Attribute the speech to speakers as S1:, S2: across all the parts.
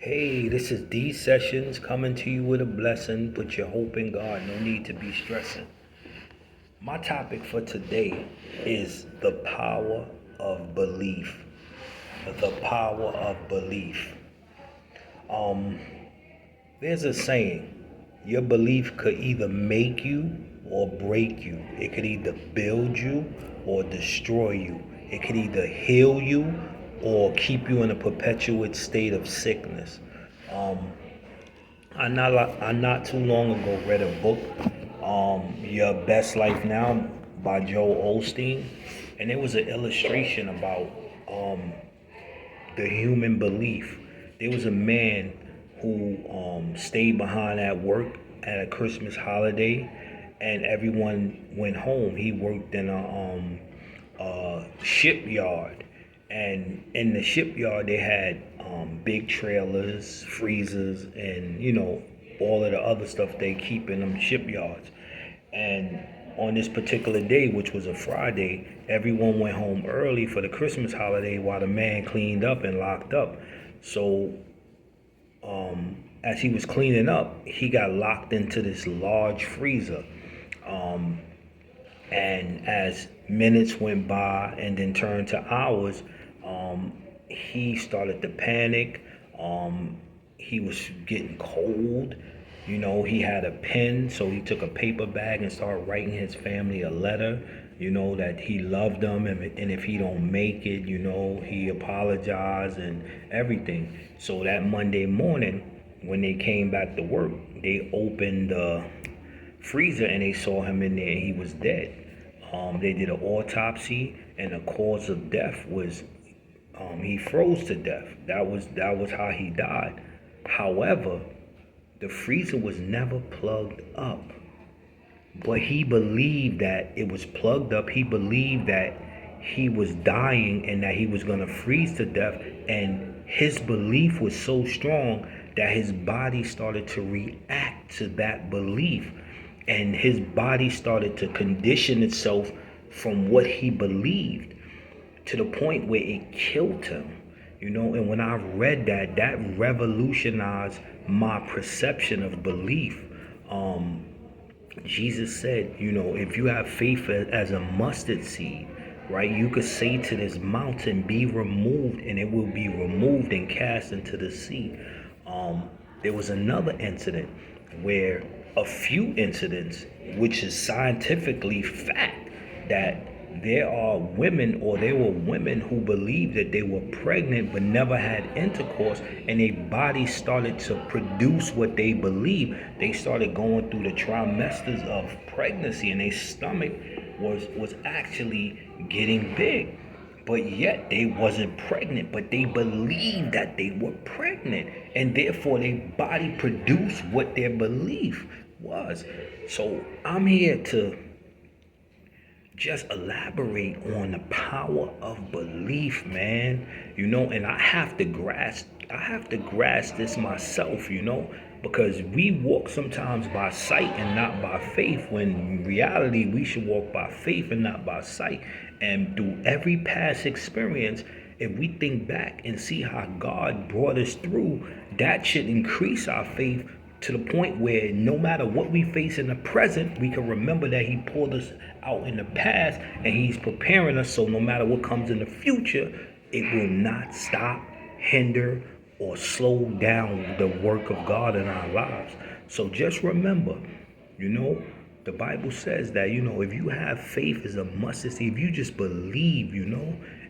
S1: Hey, this is D Sessions coming to you with a blessing. Put your hope in God. No need to be stressing. My topic for today is the power of belief. The power of belief. Um, there's a saying, your belief could either make you or break you. It could either build you or destroy you. It could either heal you or keep you in a perpetual state of sickness. Um, I not too long ago read a book, Your Best Life Now by Joel Osteen, and it was an illustration about um, the human belief. There was a man who stayed behind at work at a Christmas holiday, and everyone went home. He worked in a shipyard, and in the shipyard they had big trailers, freezers, and all of the other stuff they keep in them shipyards. And on this particular day, which was a Friday, everyone went home early for the Christmas holiday while the man cleaned up and locked up. So as he was cleaning up, he got locked into this large freezer. Um, and as minutes went by and then turned to hours, he started to panic. He was getting cold. He had a pen, so he took a paper bag and started writing his family a letter, that he loved them, and if he don't make it, he apologized and everything. So that Monday morning, when they came back to work, they opened the freezer and they saw him in there and he was dead. They did an autopsy, and the cause of death was he froze to death. That was how he died. However, the freezer was never plugged up. But he believed that it was plugged up. He believed that he was dying and that he was going to freeze to death. And his belief was so strong that his body started to react to that belief. And his body started to condition itself from what he believed to the point where it killed him. And when I read that, that revolutionized my perception of belief. Jesus said, if you have faith as a mustard seed, right, you could say to this mountain, be removed, and it will be removed and cast into the sea. There was another incident where a few incidents, which is scientifically fact, that there were women who believed that they were pregnant but never had intercourse, and their body started to produce what they believed. They started going through the trimesters of pregnancy, and their stomach was actually getting big, but yet they wasn't pregnant, but they believed that they were pregnant, and therefore their body produced what their belief was. So I'm here to just elaborate on the power of belief, man. And I have to grasp this myself, because we walk sometimes by sight and not by faith, when in reality we should walk by faith and not by sight. And through every past experience, if we think back and see how God brought us through, that should increase our faith to the point where no matter what we face in the present, we can remember that he pulled us out in the past and he's preparing us, so no matter what comes in the future, it will not stop, hinder, or slow down the work of God in our lives. So just remember, the Bible says that, if you have faith as a mustard seed, if you just believe,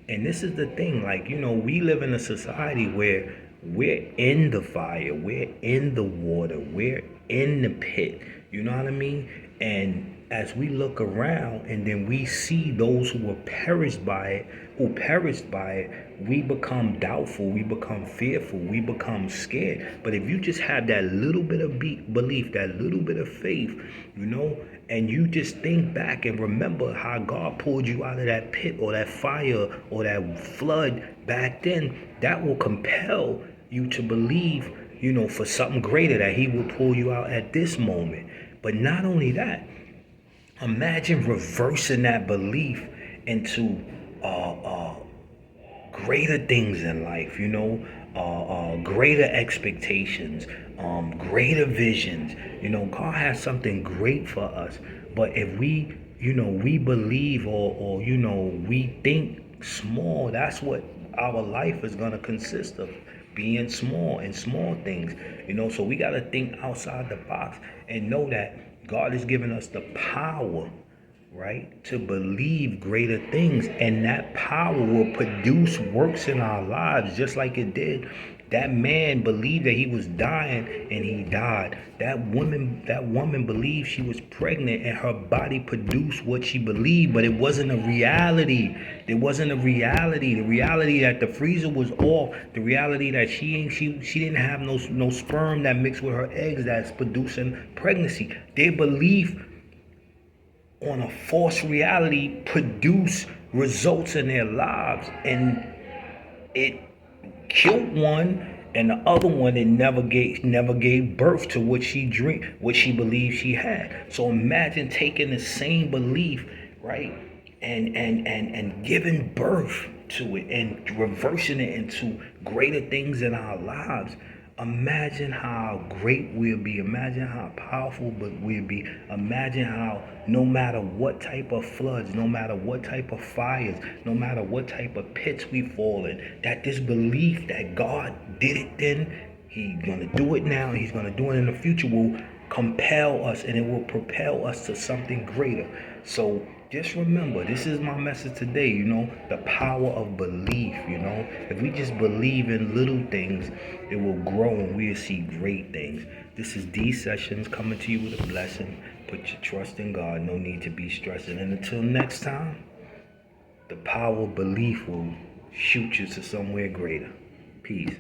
S1: and this is the thing, like, we live in a society where we're in the fire, we're in the water, we're in the pit, you know what I mean? And as we look around and then we see those who perished by it, we become doubtful, we become fearful, we become scared. But if you just have that little bit of belief, that little bit of faith, and you just think back and remember how God pulled you out of that pit or that fire or that flood back then, that will compel you to believe, for something greater, that he will pull you out at this moment. But not only that, imagine reversing that belief into greater things in life, greater expectations, greater visions. God has something great for us. But if we believe or we think small, that's what our life is going to consist of, being small and small things. So we got to think outside the box and know that God has given us the power, right, to believe greater things, and that power will produce works in our lives just like it did. That man believed that he was dying and he died. That woman believed she was pregnant and her body produced what she believed, but it wasn't a reality. It wasn't a reality. The reality that the freezer was off, the reality that she didn't have no sperm that mixed with her eggs that's producing pregnancy. Their belief on a false reality produce results in their lives, and it killed one, and the other one, it never gave birth to what she believed she had. So imagine taking the same belief, right, and giving birth to it and reversing it into greater things in our lives. Imagine how great we'll be. Imagine how powerful we'll be. Imagine how no matter what type of floods, no matter what type of fires, no matter what type of pits we fall in, that this belief that God did it then, He's going to do it now, and He's going to do it in the future will compel us, and it will propel us to something greater. So just remember, this is my message today, the power of belief. If we just believe in little things, it will grow and we'll see great things. This is D Sessions coming to you with a blessing. Put your trust in God, no need to be stressing. And until next time, the power of belief will shoot you to somewhere greater. Peace.